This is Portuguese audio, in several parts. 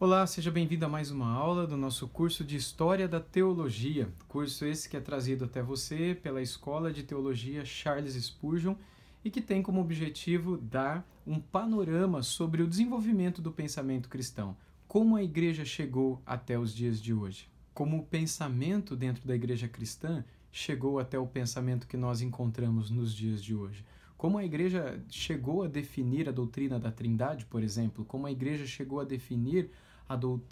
Olá, seja bem-vindo a mais uma aula do nosso curso de História da Teologia. Curso esse que é trazido até você pela Escola de Teologia Charles Spurgeon e que tem como objetivo dar um panorama sobre o desenvolvimento do pensamento cristão, como a igreja chegou até os dias de hoje, como o pensamento dentro da igreja cristã chegou até o pensamento que nós encontramos nos dias de hoje. Como a igreja chegou a definir a doutrina da Trindade, por exemplo, como a igreja chegou a definir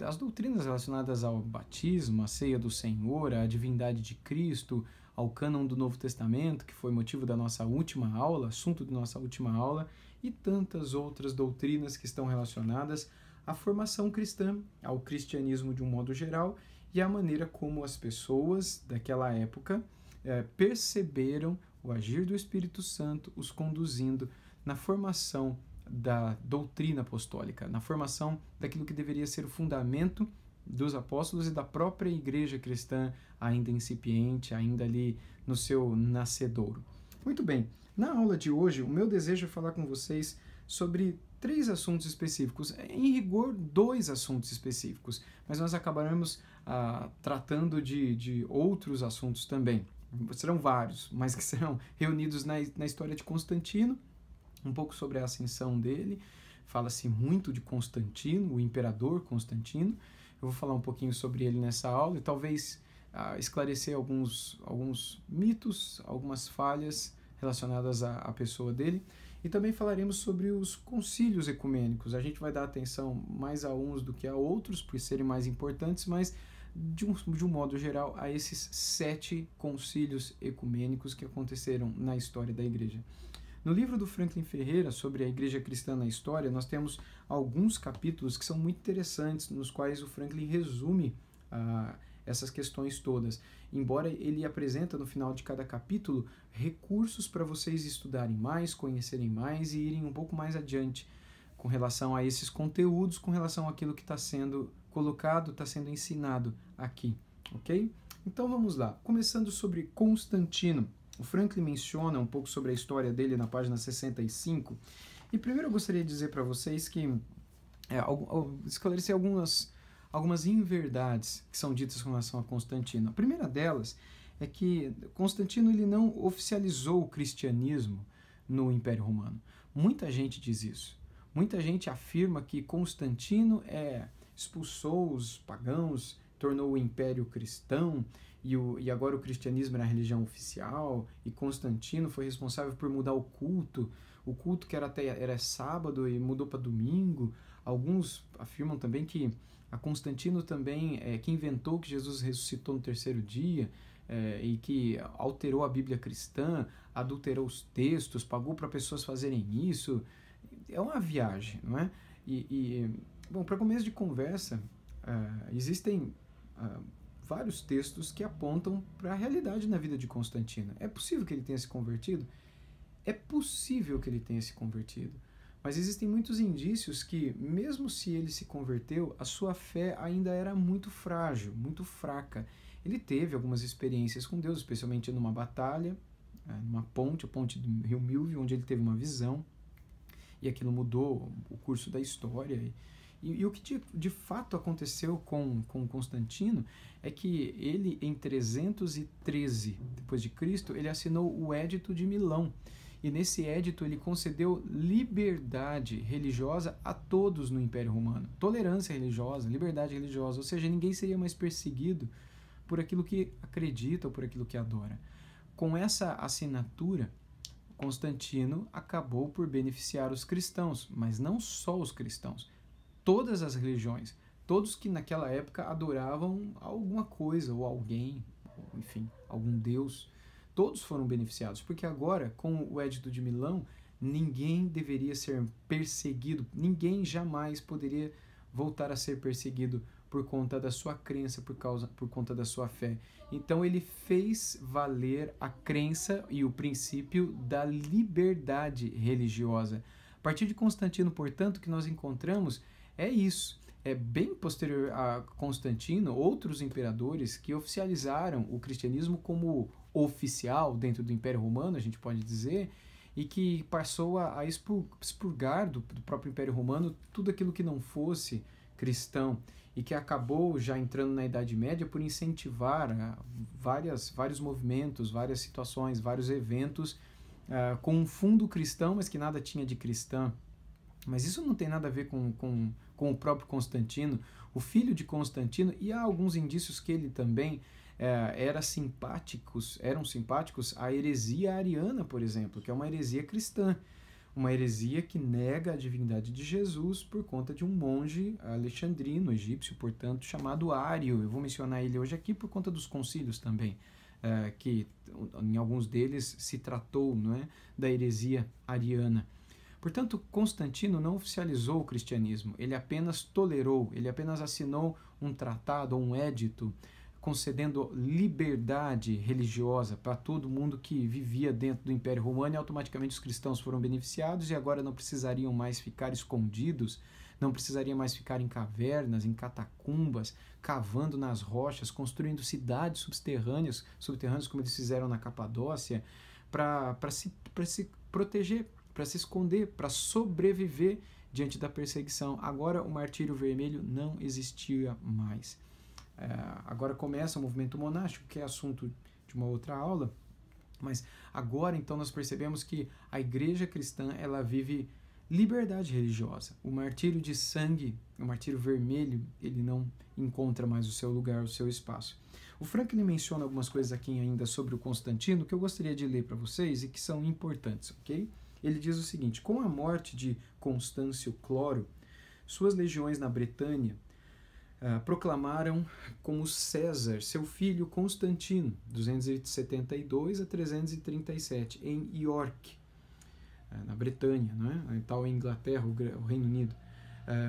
as doutrinas relacionadas ao batismo, à ceia do Senhor, à divindade de Cristo, ao cânon do Novo Testamento, que foi motivo da nossa última aula, assunto de nossa última aula, e tantas outras doutrinas que estão relacionadas à formação cristã, ao cristianismo de um modo geral, e à maneira como as pessoas daquela época perceberam o agir do Espírito Santo, os conduzindo na formação da doutrina apostólica, na formação daquilo que deveria ser o fundamento dos apóstolos e da própria igreja cristã, ainda incipiente, ainda ali no seu nascedouro. Muito bem, na aula de hoje, o meu desejo é falar com vocês sobre 3 assuntos específicos, em rigor 2 assuntos específicos, mas nós acabaremos tratando de outros assuntos também. Serão vários, mas que serão reunidos na história de Constantino, um pouco sobre a ascensão dele. Fala-se muito de Constantino, o imperador Constantino. Eu vou falar um pouquinho sobre ele nessa aula e talvez esclarecer alguns mitos, algumas falhas relacionadas à pessoa dele. E também falaremos sobre os concílios ecumênicos. A gente vai dar atenção mais a uns do que a outros, por serem mais importantes, mas de um modo geral a esses 7 concílios ecumênicos que aconteceram na história da igreja. No livro do Franklin Ferreira, sobre a igreja cristã na história, nós temos alguns capítulos que são muito interessantes, nos quais o Franklin resume essas questões todas. Embora ele apresenta no final de cada capítulo recursos para vocês estudarem mais, conhecerem mais e irem um pouco mais adiante com relação a esses conteúdos, com relação àquilo que está sendo colocado, está sendo ensinado aqui, ok? Então vamos lá, começando sobre Constantino. O Franklin menciona um pouco sobre a história dele na página 65. E primeiro eu gostaria de dizer para vocês que esclarecer algumas inverdades que são ditas com relação a Constantino. A primeira delas é que Constantino ele não oficializou o cristianismo no Império Romano. Muita gente diz isso. Muita gente afirma que Constantino expulsou os pagãos, tornou o império cristão, e agora o cristianismo era a religião oficial, e Constantino foi responsável por mudar o culto que era sábado e mudou para domingo. Alguns afirmam também que a Constantino também que inventou que Jesus ressuscitou no 3º dia, e que alterou a Bíblia cristã, adulterou os textos, pagou para pessoas fazerem isso. É uma viagem, não é? Bom, para começo de conversa, existem vários textos que apontam para a realidade na vida de Constantino. É possível que ele tenha se convertido? É possível que ele tenha se convertido. Mas existem muitos indícios que, mesmo se ele se converteu, a sua fé ainda era muito frágil, muito fraca. Ele teve algumas experiências com Deus, especialmente numa batalha, numa ponte, a ponte do Rio Milvio, onde ele teve uma visão, e aquilo mudou o curso da história. E o que de fato aconteceu com Constantino é que ele, em 313 d.C., ele assinou o Édito de Milão. E nesse édito ele concedeu liberdade religiosa a todos no Império Romano. Tolerância religiosa, liberdade religiosa, ou seja, ninguém seria mais perseguido por aquilo que acredita ou por aquilo que adora. Com essa assinatura, Constantino acabou por beneficiar os cristãos, mas não só os cristãos. Todas as religiões, todos que naquela época adoravam alguma coisa ou alguém, enfim, algum deus, todos foram beneficiados, porque agora, com o Édito de Milão, ninguém deveria ser perseguido, ninguém jamais poderia voltar a ser perseguido por conta da sua crença, por conta da sua fé. Então ele fez valer a crença e o princípio da liberdade religiosa. A partir de Constantino, portanto, que nós encontramos é isso. É bem posterior a Constantino, outros imperadores que oficializaram o cristianismo como oficial dentro do Império Romano, a gente pode dizer, e que passou a expurgar do próprio Império Romano tudo aquilo que não fosse cristão e que acabou já entrando na Idade Média por incentivar vários movimentos, várias situações, vários eventos com um fundo cristão, mas que nada tinha de cristã. Mas isso não tem nada a ver com o próprio Constantino, o filho de Constantino, e há alguns indícios que ele também eram simpáticos à heresia ariana, por exemplo, que é uma heresia cristã. Uma heresia que nega a divindade de Jesus por conta de um monge alexandrino, egípcio, portanto, chamado Ário. Eu vou mencionar ele hoje aqui por conta dos concílios também, que em alguns deles se tratou, não é, da heresia ariana. Portanto, Constantino não oficializou o cristianismo, ele apenas tolerou, ele apenas assinou um tratado ou um édito concedendo liberdade religiosa para todo mundo que vivia dentro do Império Romano, e automaticamente os cristãos foram beneficiados e agora não precisariam mais ficar escondidos, não precisariam mais ficar em cavernas, em catacumbas, cavando nas rochas, construindo cidades subterrâneas como eles fizeram na Capadócia, para se proteger, para se esconder, para sobreviver diante da perseguição. Agora o martírio vermelho não existia mais. Agora começa o movimento monástico, que é assunto de uma outra aula, mas agora então nós percebemos que a igreja cristã ela vive liberdade religiosa. O martírio de sangue, o martírio vermelho, ele não encontra mais o seu lugar, o seu espaço. O Franklin menciona algumas coisas aqui ainda sobre o Constantino que eu gostaria de ler para vocês e que são importantes, ok? Ele diz o seguinte: com a morte de Constâncio Cloro, suas legiões na Bretanha proclamaram como César seu filho Constantino, 272 a 337, em York, na Bretanha, né? Tal Inglaterra, o Reino Unido.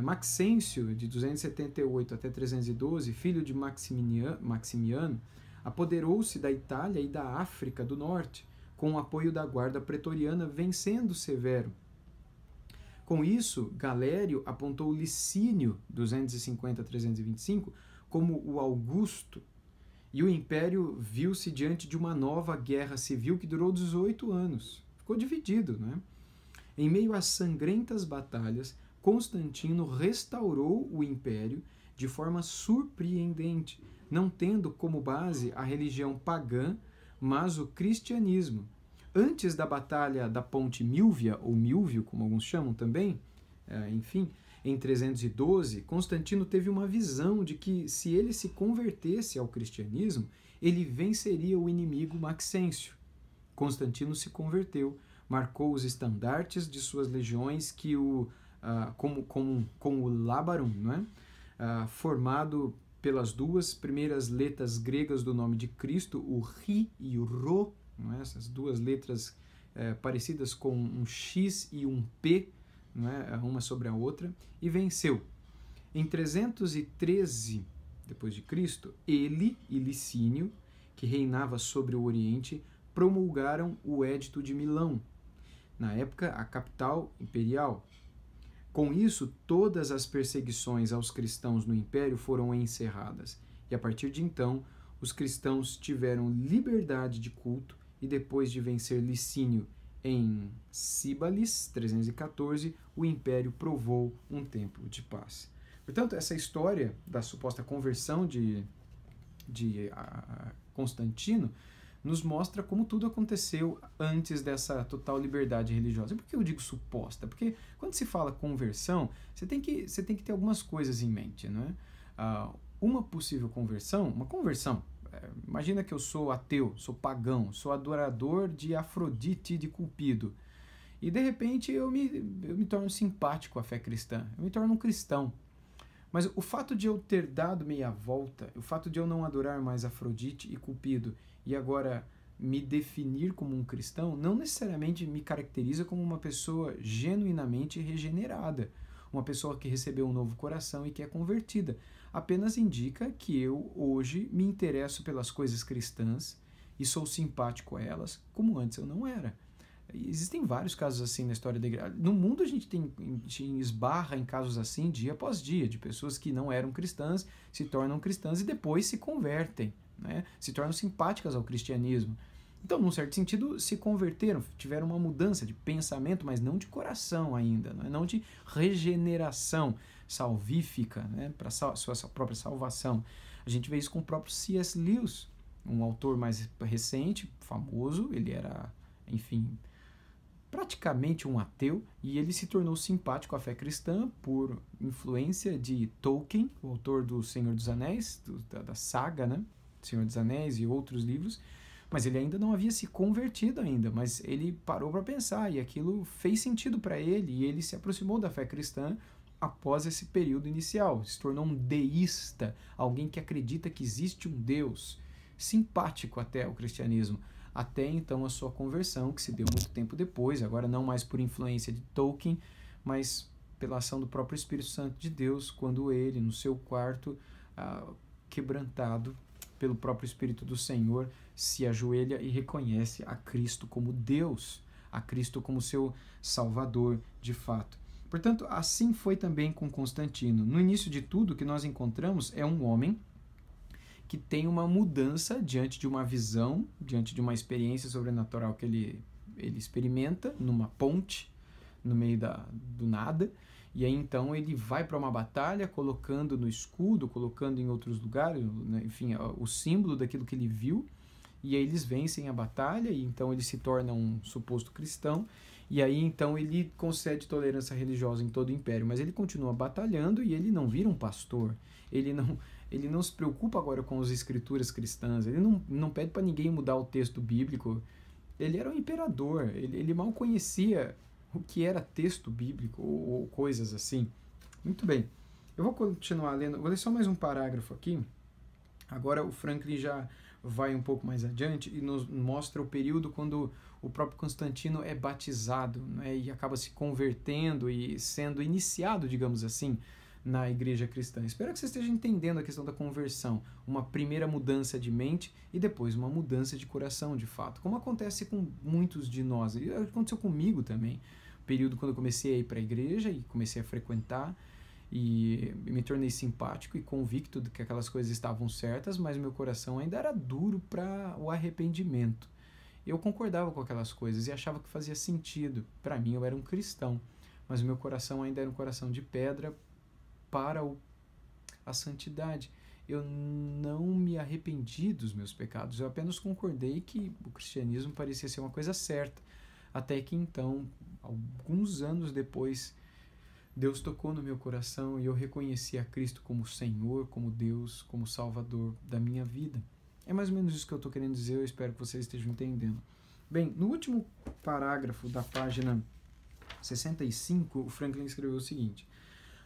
Maxêncio, de 278 até 312, filho de Maximiano, apoderou-se da Itália e da África do Norte, com o apoio da guarda pretoriana, vencendo Severo. Com isso, Galério apontou Licínio, 250 a 325, como o Augusto, e o Império viu-se diante de uma nova guerra civil que durou 18 anos. Ficou dividido, né? Em meio às sangrentas batalhas, Constantino restaurou o Império de forma surpreendente, não tendo como base a religião pagã, mas o cristianismo. Antes da Batalha da Ponte Milvia, ou Milvio, como alguns chamam também, em 312, Constantino teve uma visão de que, se ele se convertesse ao cristianismo, ele venceria o inimigo Maxêncio. Constantino se converteu, marcou os estandartes de suas legiões, que com o Lábarum, né? Formado pelas duas primeiras letras gregas do nome de Cristo, o Ri e o Rho, não é? Essas duas letras parecidas com um X e um P, não é? Uma sobre a outra, e venceu. Em 313 depois de Cristo, ele e Licínio, que reinava sobre o Oriente, promulgaram o Édito de Milão, na época a capital imperial. Com isso, todas as perseguições aos cristãos no Império foram encerradas, e a partir de então, os cristãos tiveram liberdade de culto, e depois de vencer Licínio em Cíbalis, 314, o Império provou um tempo de paz. Portanto, essa história da suposta conversão de Constantino nos mostra como tudo aconteceu antes dessa total liberdade religiosa. E por que eu digo suposta? Porque quando se fala conversão, você tem que ter algumas coisas em mente, né? Uma possível conversão, imagina que eu sou ateu, sou pagão, sou adorador de Afrodite e de Cupido, e de repente eu me torno simpático à fé cristã, eu me torno um cristão. Mas o fato de eu ter dado meia volta, o fato de eu não adorar mais Afrodite e Cupido e agora me definir como um cristão, não necessariamente me caracteriza como uma pessoa genuinamente regenerada, uma pessoa que recebeu um novo coração e que é convertida. Apenas indica que eu hoje me interesso pelas coisas cristãs e sou simpático a elas, como antes eu não era. Existem vários casos assim na história da igreja. No mundo a gente esbarra em casos assim dia após dia, de pessoas que não eram cristãs, se tornam cristãs e depois se convertem, né? Se tornam simpáticas ao cristianismo. Então, num certo sentido, se converteram, tiveram uma mudança de pensamento, mas não de coração ainda, não de regeneração salvífica, né, para sua própria salvação. A gente vê isso com o próprio C.S. Lewis, um autor mais recente, famoso, ele era, enfim, praticamente um ateu, e ele se tornou simpático à fé cristã por influência de Tolkien, o autor do Senhor dos Anéis, da saga, né, Senhor dos Anéis e outros livros, mas ele ainda não havia se convertido ainda, mas ele parou para pensar e aquilo fez sentido para ele e ele se aproximou da fé cristã após esse período inicial, se tornou um deísta, alguém que acredita que existe um Deus, simpático até ao cristianismo, até então a sua conversão, que se deu muito tempo depois, agora não mais por influência de Tolkien, mas pela ação do próprio Espírito Santo de Deus, quando ele, no seu quarto, quebrantado pelo próprio Espírito do Senhor, se ajoelha e reconhece a Cristo como Deus, a Cristo como seu Salvador de fato. Portanto, assim foi também com Constantino. No início de tudo, o que nós encontramos é um homem que tem uma mudança diante de uma visão, diante de uma experiência sobrenatural que ele experimenta numa ponte, no meio do nada, e aí então ele vai para uma batalha colocando no escudo, colocando em outros lugares, né, enfim, o símbolo daquilo que ele viu, e aí eles vencem a batalha, e então ele se torna um suposto cristão, e aí então ele concede tolerância religiosa em todo o império, mas ele continua batalhando e ele não vira um pastor, ele não se preocupa agora com as escrituras cristãs, ele não pede para ninguém mudar o texto bíblico, ele era um imperador, ele mal conhecia o que era texto bíblico ou coisas assim. Muito bem, eu vou continuar lendo, vou ler só mais um parágrafo aqui. Agora o Franklin já vai um pouco mais adiante e nos mostra o período quando o próprio Constantino é batizado, né, e acaba se convertendo e sendo iniciado, digamos assim, na igreja cristã. Espero que você esteja entendendo a questão da conversão, uma primeira mudança de mente e depois uma mudança de coração, de fato, como acontece com muitos de nós. E aconteceu comigo também, período quando eu comecei a ir para a igreja e comecei a frequentar e me tornei simpático e convicto de que aquelas coisas estavam certas, mas meu coração ainda era duro para o arrependimento. Eu concordava com aquelas coisas e achava que fazia sentido. Para mim, eu era um cristão, mas o meu coração ainda era um coração de pedra para a santidade. Eu não me arrependi dos meus pecados, eu apenas concordei que o cristianismo parecia ser uma coisa certa. Até que então, alguns anos depois, Deus tocou no meu coração e eu reconheci a Cristo como Senhor, como Deus, como Salvador da minha vida. É mais ou menos isso que eu estou querendo dizer, eu espero que vocês estejam entendendo. Bem, no último parágrafo da página 65, o Franklin escreveu o seguinte: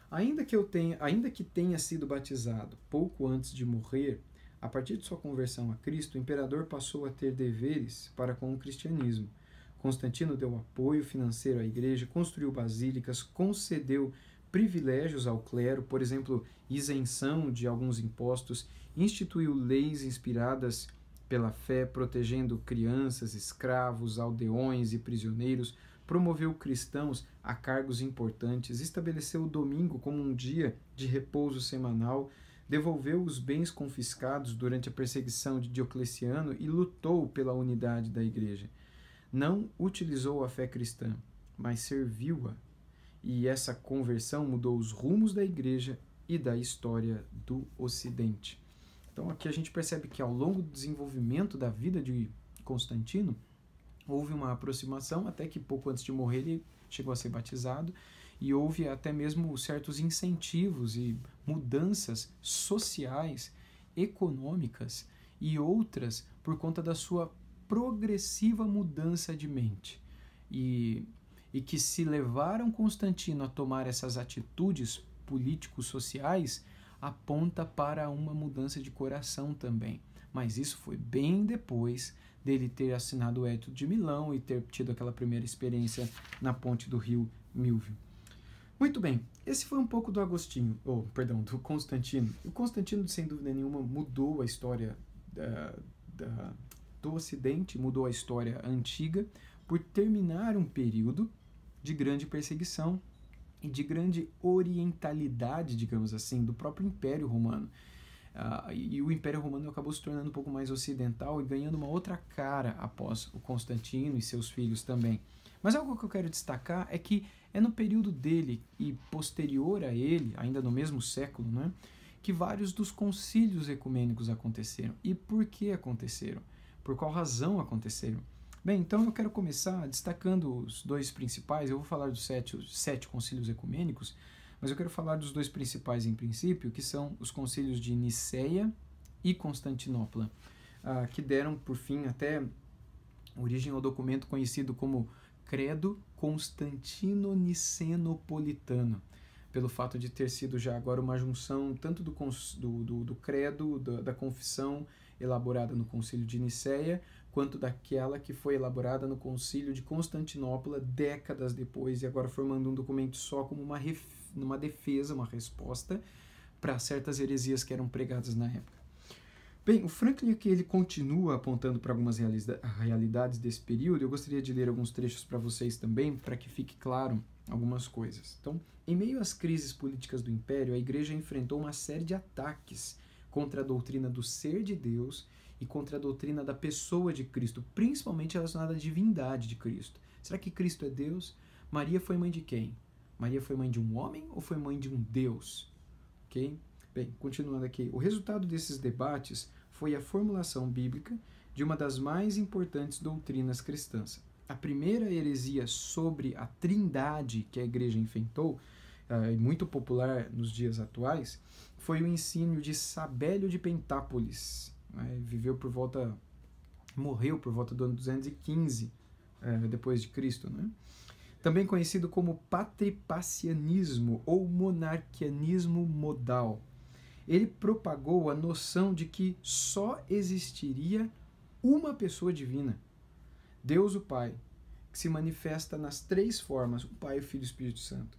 Ainda que tenha sido batizado pouco antes de morrer, a partir de sua conversão a Cristo, o imperador passou a ter deveres para com o cristianismo. Constantino deu apoio financeiro à igreja, construiu basílicas, concedeu privilégios ao clero, por exemplo, isenção de alguns impostos, instituiu leis inspiradas pela fé, protegendo crianças, escravos, aldeões e prisioneiros, promoveu cristãos a cargos importantes, estabeleceu o domingo como um dia de repouso semanal, devolveu os bens confiscados durante a perseguição de Diocleciano e lutou pela unidade da igreja. Não utilizou a fé cristã, mas serviu-a, e essa conversão mudou os rumos da igreja e da história do Ocidente. Então aqui a gente percebe que ao longo do desenvolvimento da vida de Constantino, houve uma aproximação, até que pouco antes de morrer ele chegou a ser batizado, e houve até mesmo certos incentivos e mudanças sociais, econômicas e outras por conta da sua progressiva mudança de mente. E que se levaram Constantino a tomar essas atitudes políticos-sociais aponta para uma mudança de coração também. Mas isso foi bem depois dele ter assinado o Edito de Milão e ter tido aquela primeira experiência na ponte do rio Milvio. Muito bem, esse foi um pouco do do Constantino. O Constantino, sem dúvida nenhuma, mudou a história do Ocidente, mudou a história antiga, por terminar um período de grande perseguição e de grande orientalidade, digamos assim, do próprio Império Romano. e o Império Romano acabou se tornando um pouco mais ocidental e ganhando uma outra cara após o Constantino e seus filhos também. Mas algo que eu quero destacar é que é no período dele e posterior a ele, ainda no mesmo século, né, que vários dos concílios ecumênicos aconteceram. E por que aconteceram? Por qual razão aconteceram? Bem, então eu quero começar destacando os dois principais. Eu vou falar dos sete concílios ecumênicos, mas eu quero falar dos dois principais em princípio, que são os concílios de Niceia e Constantinopla, que deram, por fim, até origem ao documento conhecido como Credo Constantino-Nicenopolitano, pelo fato de ter sido já agora uma junção tanto do credo, da confissão elaborada no concílio de Niceia, quanto daquela que foi elaborada no concílio de Constantinopla décadas depois, e agora formando um documento só como uma defesa, uma resposta para certas heresias que eram pregadas na época. Bem, o Franklin aqui ele continua apontando para algumas realidades desse período. Eu gostaria de ler alguns trechos para vocês também, para que fique claro algumas coisas. Então, em meio às crises políticas do Império, a Igreja enfrentou uma série de ataques contra a doutrina do ser de Deus e contra a doutrina da pessoa de Cristo, principalmente relacionada à divindade de Cristo. Será que Cristo é Deus? Maria foi mãe de quem? Maria foi mãe de um homem ou foi mãe de um Deus? Ok? Bem, continuando aqui. O resultado desses debates foi a formulação bíblica de uma das mais importantes doutrinas cristãs. A primeira heresia sobre a trindade que a igreja enfrentou, muito popular nos dias atuais, foi o ensino de Sabélio de Pentápolis. Morreu por volta do ano 215 depois de Cristo, né? Também conhecido como patripacianismo ou monarquianismo modal. Ele propagou a noção de que só existiria uma pessoa divina, Deus o Pai, que se manifesta nas três formas, o Pai, o Filho e o Espírito Santo.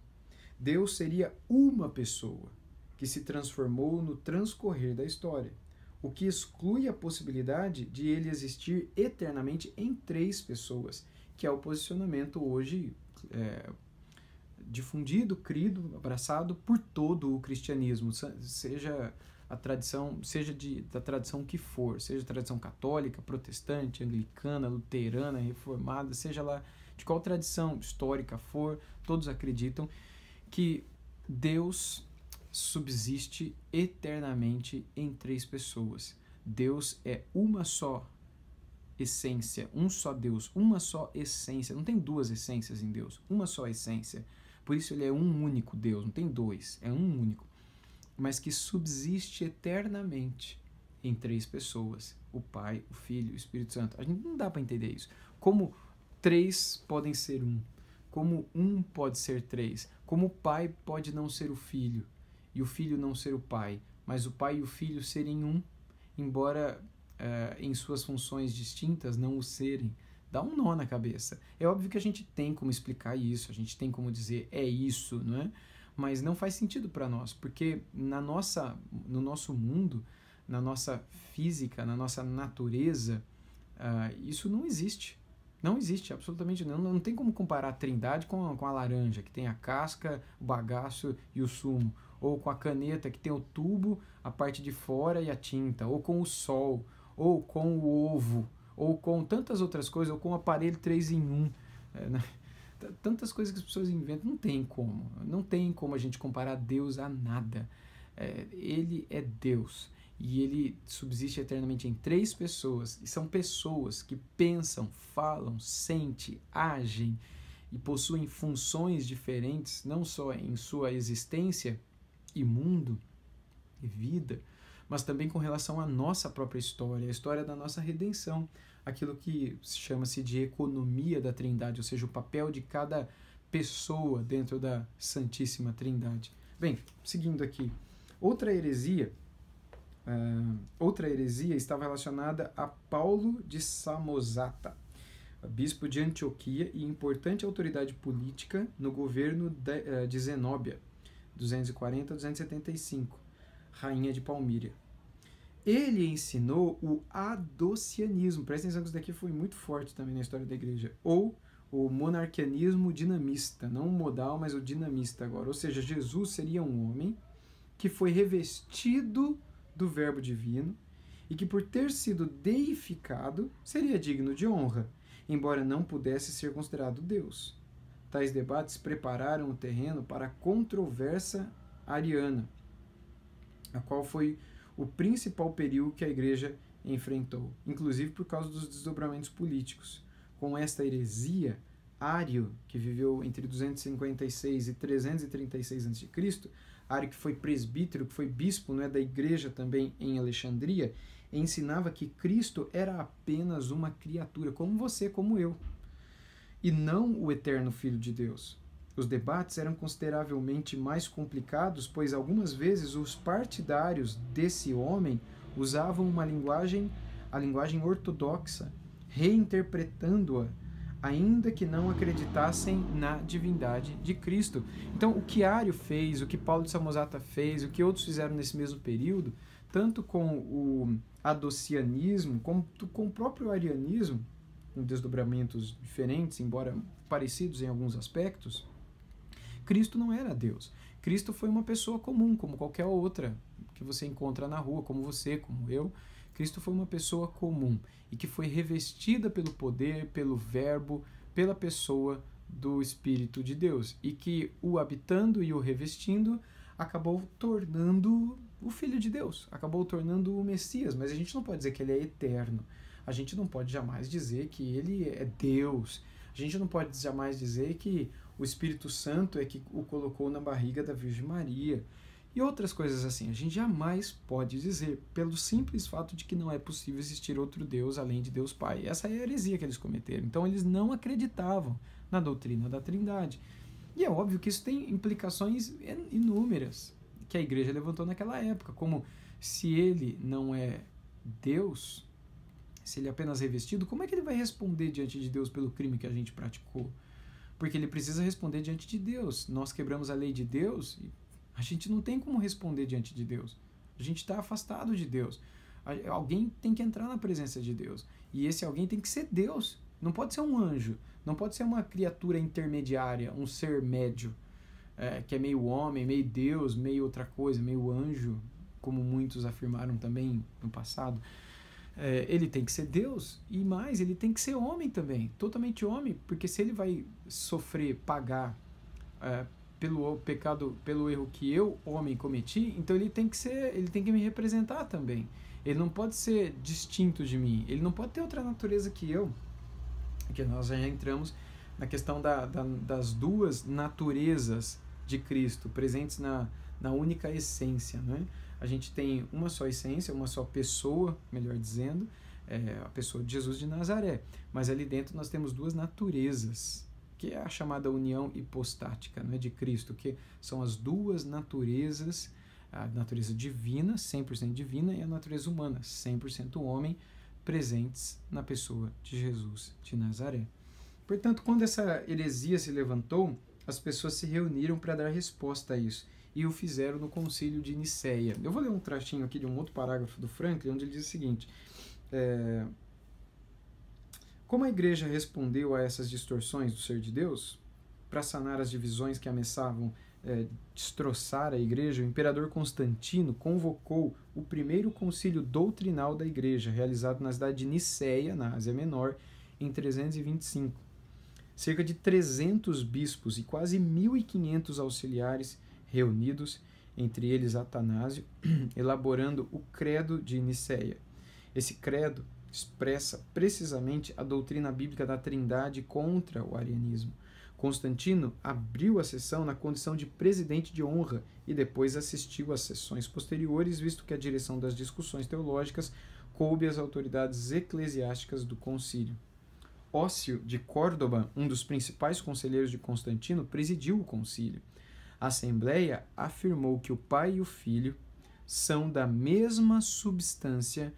Deus seria uma pessoa que se transformou no transcorrer da história, o que exclui a possibilidade de ele existir eternamente em três pessoas, que é o posicionamento hoje difundido, crido, abraçado por todo o cristianismo, seja a tradição, da tradição que for, seja a tradição católica, protestante, anglicana, luterana, reformada, seja lá de qual tradição histórica for, todos acreditam que Deus subsiste eternamente em três pessoas. Deus é uma só essência, um só Deus, uma só essência. Não tem duas essências em Deus, uma só essência. Por isso ele é um único Deus, não tem dois, é um único. Mas que subsiste eternamente em três pessoas, o Pai, o Filho e o Espírito Santo. A gente não dá para entender isso. Como três podem ser um, como um pode ser três, como o Pai pode não ser o Filho e o Filho não ser o Pai, mas o Pai e o Filho serem um, embora em suas funções distintas não o serem. Dá um nó na cabeça. É óbvio que a gente tem como explicar isso, a gente tem como dizer é isso, não é? Mas não faz sentido para nós, porque no nosso mundo, na nossa física, na nossa natureza, isso não existe. Não existe, absolutamente não. Não tem como comparar a trindade com a laranja, que tem a casca, o bagaço e o sumo. Ou com a caneta, que tem o tubo, a parte de fora e a tinta. Ou com o sol, ou com o ovo, ou com tantas outras coisas, ou com o aparelho 3 em 1. Tantas coisas que as pessoas inventam, não tem como a gente comparar Deus a nada. Ele é Deus e ele subsiste eternamente em três pessoas, e são pessoas que pensam, falam, sentem, agem e possuem funções diferentes, não só em sua existência e mundo e vida, mas também com relação à nossa própria história, a história da nossa redenção, aquilo que chama-se de economia da Trindade, ou seja, o papel de cada pessoa dentro da Santíssima Trindade. Bem, seguindo aqui, outra heresia estava relacionada a Paulo de Samosata, bispo de Antioquia e importante autoridade política no governo de Zenóbia, 240 a 275, rainha de Palmíria. Ele ensinou o adocianismo, presta atenção que isso daqui foi muito forte também na história da igreja, ou o monarquianismo dinamista, não o modal, mas o dinamista agora. Ou seja, Jesus seria um homem que foi revestido do Verbo divino e que, por ter sido deificado, seria digno de honra, embora não pudesse ser considerado Deus. Tais debates prepararam o terreno para a controvérsia ariana, a qual foi o principal perigo que a Igreja enfrentou, inclusive por causa dos desdobramentos políticos. Com esta heresia, Ário, que viveu entre 256 e 336 a.C., Ário, que foi presbítero, que foi bispo, não é, da igreja também em Alexandria, ensinava que Cristo era apenas uma criatura, como você, como eu, e não o eterno Filho de Deus. Os debates eram consideravelmente mais complicados, pois algumas vezes os partidários desse homem usavam a linguagem ortodoxa, reinterpretando-a, ainda que não acreditassem na divindade de Cristo. Então, o que Ário fez, o que Paulo de Samosata fez, o que outros fizeram nesse mesmo período, tanto com o adocianismo, como com o próprio arianismo, com desdobramentos diferentes, embora parecidos em alguns aspectos, Cristo não era Deus. Cristo foi uma pessoa comum, como qualquer outra que você encontra na rua, como você, como eu. Cristo foi uma pessoa comum e que foi revestida pelo poder, pelo verbo, pela pessoa do Espírito de Deus e que o habitando e o revestindo acabou tornando o Filho de Deus, acabou tornando o Messias, mas a gente não pode dizer que ele é eterno, a gente não pode jamais dizer que ele é Deus, a gente não pode jamais dizer que o Espírito Santo é que o colocou na barriga da Virgem Maria, e outras coisas assim. A gente jamais pode dizer, pelo simples fato de que não é possível existir outro Deus além de Deus Pai. Essa é a heresia que eles cometeram. Então eles não acreditavam na doutrina da Trindade. E é óbvio que isso tem implicações inúmeras que a igreja levantou naquela época, como se ele não é Deus, se ele é apenas revestido, como é que ele vai responder diante de Deus pelo crime que a gente praticou? Porque ele precisa responder diante de Deus. Nós quebramos a lei de Deus e a gente não tem como responder diante de Deus. A gente está afastado de Deus. Alguém tem que entrar na presença de Deus. E esse alguém tem que ser Deus. Não pode ser um anjo. Não pode ser uma criatura intermediária, um ser médio, que é meio homem, meio Deus, meio outra coisa, meio anjo, como muitos afirmaram também no passado. Ele tem que ser Deus, e mais, ele tem que ser homem também, totalmente homem, porque se ele vai sofrer, pagar pelo pecado, pelo erro que eu, homem, cometi, então ele tem que me representar também. Ele não pode ser distinto de mim, ele não pode ter outra natureza que eu, que nós já entramos na questão das duas naturezas de Cristo, presentes na única essência, né? A gente tem uma só essência, uma só pessoa, melhor dizendo, a pessoa de Jesus de Nazaré, mas ali dentro nós temos duas naturezas, que é a chamada união hipostática, né, de Cristo, que são as duas naturezas, a natureza divina, 100% divina, e a natureza humana, 100% homem, presentes na pessoa de Jesus de Nazaré. Portanto, quando essa heresia se levantou, as pessoas se reuniram para dar resposta a isso, e o fizeram no Concílio de Nicéia. Eu vou ler um trechinho aqui de um outro parágrafo do Franklin, onde ele diz o seguinte: como a igreja respondeu a essas distorções do ser de Deus, para sanar as divisões que ameaçavam destroçar a igreja, o imperador Constantino convocou o primeiro concílio doutrinal da igreja, realizado na cidade de Nicéia, na Ásia Menor, em 325. Cerca de 300 bispos e quase 1.500 auxiliares reunidos, entre eles Atanásio, elaborando o Credo de Nicéia. Esse credo expressa precisamente a doutrina bíblica da Trindade contra o arianismo. Constantino abriu a sessão na condição de presidente de honra e depois assistiu às sessões posteriores, visto que a direção das discussões teológicas coube às autoridades eclesiásticas do concílio. Ócio de Córdoba, um dos principais conselheiros de Constantino, presidiu o concílio. A Assembleia afirmou que o Pai e o Filho são da mesma substância,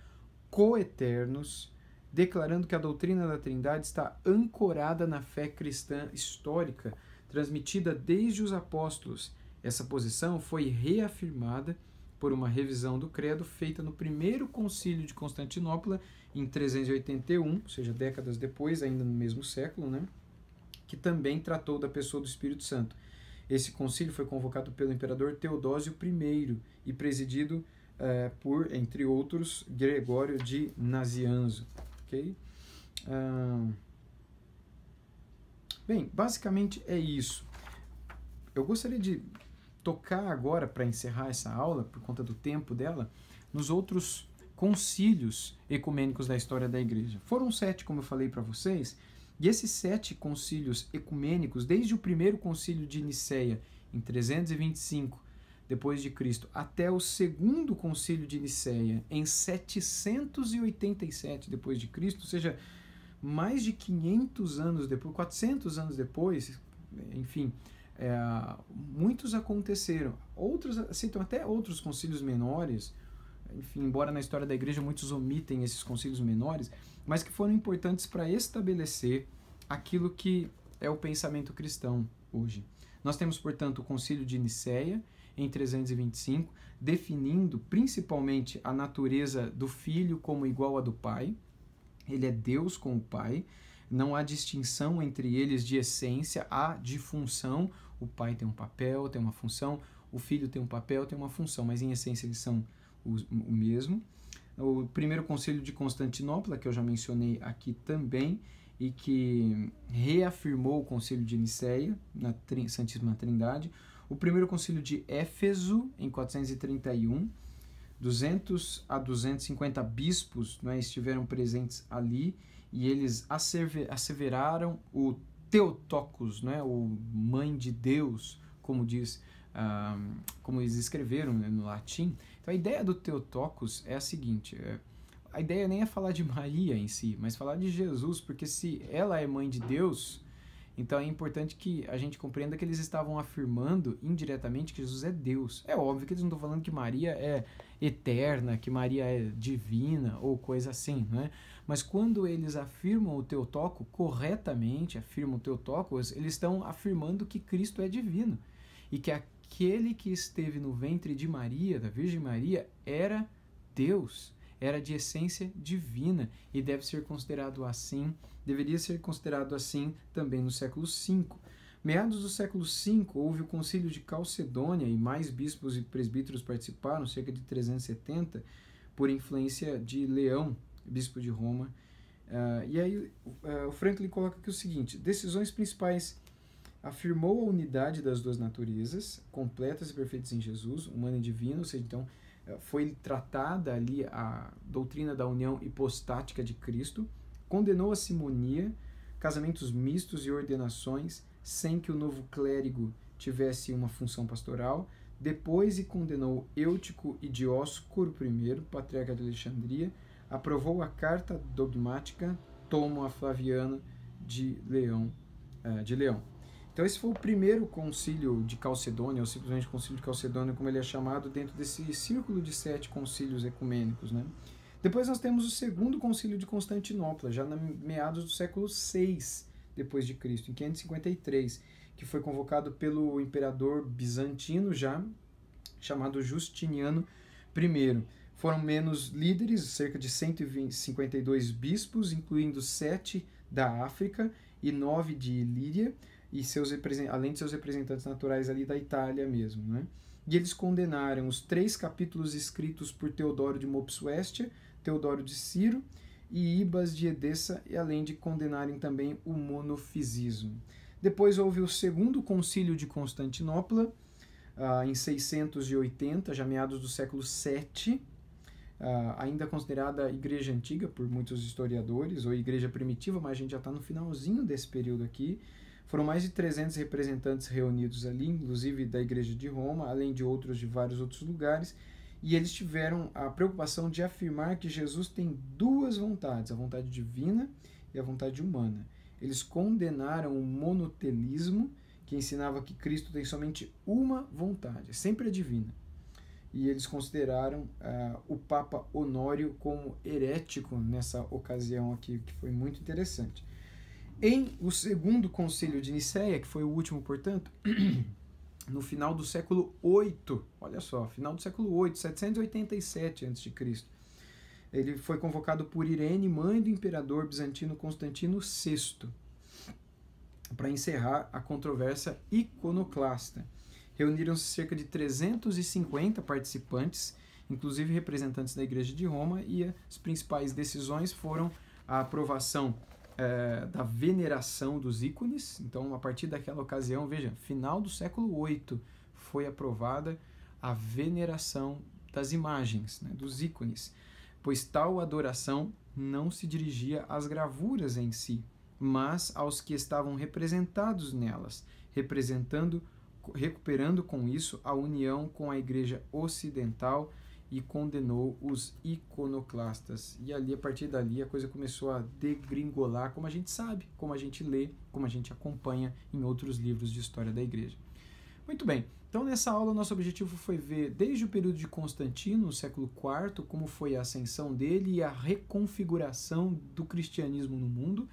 coeternos, declarando que a doutrina da Trindade está ancorada na fé cristã histórica, transmitida desde os apóstolos. Essa posição foi reafirmada por uma revisão do credo feita no primeiro concílio de Constantinopla, em 381, ou seja, décadas depois, ainda no mesmo século, né, que também tratou da pessoa do Espírito Santo. Esse concílio foi convocado pelo imperador Teodósio I e presidido por, entre outros, Gregório de Nazianzo. Okay? Bem, basicamente é isso. Eu gostaria de tocar agora, para encerrar essa aula, por conta do tempo dela, nos outros concílios ecumênicos da história da Igreja. Foram 7, como eu falei para vocês, e esses 7 concílios ecumênicos, desde o primeiro concílio de Nicéia, em 325 depois de Cristo, até o segundo concílio de Nicéia, em 787 depois de Cristo, ou seja, mais de 500 anos depois, 400 anos depois, enfim, muitos aconteceram. Outros aceitam até outros concílios menores, enfim, embora na história da Igreja muitos omitem esses concílios menores, mas que foram importantes para estabelecer aquilo que é o pensamento cristão hoje. Nós temos, portanto, o concílio de Nicéia, em 325, definindo principalmente a natureza do Filho como igual à do Pai. Ele é Deus com o Pai, não há distinção entre eles de essência, há de função. O Pai tem um papel, tem uma função, o Filho tem um papel, tem uma função, mas em essência eles são o mesmo. O primeiro concílio de Constantinopla, que eu já mencionei aqui também, e que reafirmou o concílio de Nicéia, na Santíssima Trindade. O primeiro concílio de Éfeso, em 431, 200 a 250 bispos, né, estiveram presentes ali, e eles asseveraram o Theotokos, né, o Mãe de Deus, como diz, como eles escreveram, né, no latim. Então a ideia do Theotokos é a seguinte: a ideia nem é falar de Maria em si, mas falar de Jesus, porque se ela é mãe de Deus, então é importante que a gente compreenda que eles estavam afirmando indiretamente que Jesus é Deus. É óbvio que eles não estão falando que Maria é eterna, que Maria é divina ou coisa assim, né? Mas quando eles afirmam o Theotokos, corretamente afirmam o Theotokos, eles estão afirmando que Cristo é divino e que aquele que esteve no ventre de Maria, da Virgem Maria, era Deus, era de essência divina e deve ser considerado assim, deveria ser considerado assim também no século V. Meados do século V, houve o concílio de Calcedônia e mais bispos e presbíteros participaram, cerca de 370, por influência de Leão, bispo de Roma. E aí o Franklin coloca aqui o seguinte: decisões principais: afirmou a unidade das duas naturezas, completas e perfeitas em Jesus, humano e divino, ou seja, então foi tratada ali a doutrina da união hipostática de Cristo, condenou a simonia, casamentos mistos e ordenações, sem que o novo clérigo tivesse uma função pastoral, depois e condenou Eutico e Dióscoro I, patriarca de Alexandria, aprovou a carta dogmática Tomo a Flaviana de Leão. Então esse foi o primeiro concílio de Calcedônia, ou simplesmente concílio de Calcedônia, como ele é chamado, dentro desse círculo de 7 concílios ecumênicos, né? Depois nós temos o segundo concílio de Constantinopla, já meados do século VI depois de Cristo, em 553, que foi convocado pelo imperador bizantino já, chamado Justiniano I. Foram menos líderes, cerca de 152 bispos, incluindo 7 da África e 9 de Ilíria, e além de seus representantes naturais ali da Itália mesmo, né? E eles condenaram os 3 capítulos escritos por Teodoro de Mopsuestia, Teodoro de Ciro e Ibas de Edessa, e além de condenarem também o monofisismo. Depois houve o segundo concílio de Constantinopla, em 680, já meados do século VII, ainda considerada igreja antiga por muitos historiadores, ou igreja primitiva, mas a gente já está no finalzinho desse período aqui. Foram mais de 300 representantes reunidos ali, inclusive da Igreja de Roma, além de outros de vários outros lugares, e eles tiveram a preocupação de afirmar que Jesus tem 2 vontades, a vontade divina e a vontade humana. Eles condenaram o monotelismo, que ensinava que Cristo tem somente uma vontade, sempre a divina. E eles consideraram o Papa Honório como herético nessa ocasião aqui, que foi muito interessante. Em o segundo concílio de Nicéia, que foi o último, portanto, no final do século VIII, olha só, final do século VIII, 787 a.C., ele foi convocado por Irene, mãe do imperador bizantino Constantino VI, para encerrar a controvérsia iconoclasta. Reuniram-se cerca de 350 participantes, inclusive representantes da Igreja de Roma, e as principais decisões foram a aprovação da veneração dos ícones. Então, a partir daquela ocasião, veja, final do século VIII, foi aprovada a veneração das imagens, né, dos ícones, pois tal adoração não se dirigia às gravuras em si, mas aos que estavam representados nelas, recuperando com isso a união com a Igreja Ocidental, e condenou os iconoclastas. E ali, a partir dali, a coisa começou a degringolar, como a gente sabe, como a gente lê, como a gente acompanha em outros livros de história da Igreja. Muito bem, então nessa aula nosso objetivo foi ver desde o período de Constantino, no século IV, como foi a ascensão dele e a reconfiguração do cristianismo no mundo,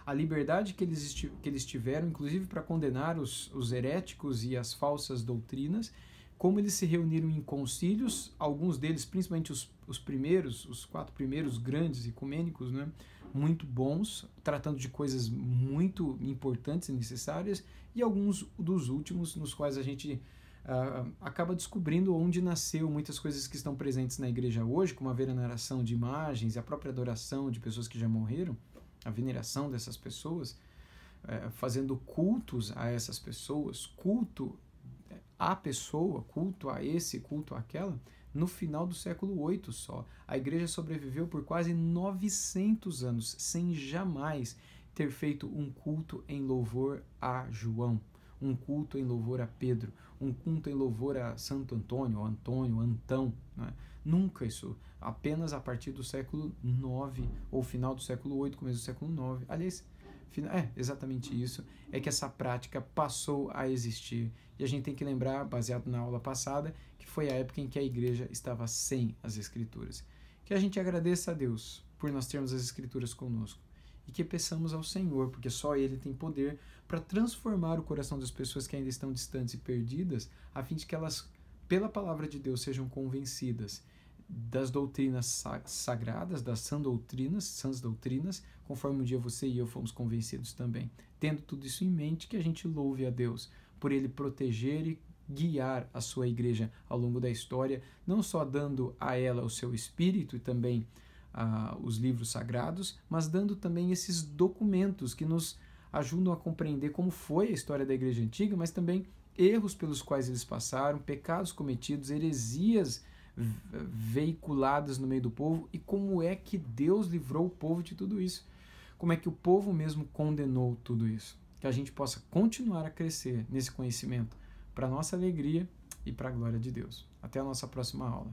a liberdade que eles tiveram, inclusive para condenar os heréticos e as falsas doutrinas, como eles se reuniram em concílios, alguns deles, principalmente os primeiros, os 4 primeiros grandes ecumênicos, né, muito bons, tratando de coisas muito importantes e necessárias, e alguns dos últimos, nos quais a gente acaba descobrindo onde nasceu muitas coisas que estão presentes na igreja hoje, como a veneração de imagens, a própria adoração de pessoas que já morreram, a veneração dessas pessoas, fazendo cultos a essas pessoas, culto a pessoa, culto a esse, culto àquela, no final do século VIII só. A igreja sobreviveu por quase 900 anos, sem jamais ter feito um culto em louvor a João, um culto em louvor a Pedro, um culto em louvor a Santo Antônio, Antão, né? Nunca isso, apenas a partir do século IX, ou final do século VIII, começo do século IX. Aliás, exatamente isso, é que essa prática passou a existir. E a gente tem que lembrar, baseado na aula passada, que foi a época em que a igreja estava sem as Escrituras. Que a gente agradeça a Deus por nós termos as Escrituras conosco. E que peçamos ao Senhor, porque só Ele tem poder para transformar o coração das pessoas que ainda estão distantes e perdidas, a fim de que elas, pela palavra de Deus, sejam convencidas das doutrinas sagradas, das sãs doutrinas, conforme um dia você e eu fomos convencidos também. Tendo tudo isso em mente, que a gente louve a Deus por Ele proteger e guiar a sua igreja ao longo da história, não só dando a ela o seu espírito e também os livros sagrados, mas dando também esses documentos que nos ajudam a compreender como foi a história da igreja antiga, mas também erros pelos quais eles passaram, pecados cometidos, heresias veiculadas no meio do povo, e como é que Deus livrou o povo de tudo isso, como é que o povo mesmo condenou tudo isso. Que a gente possa continuar a crescer nesse conhecimento, para a nossa alegria e para a glória de Deus. Até a nossa próxima aula.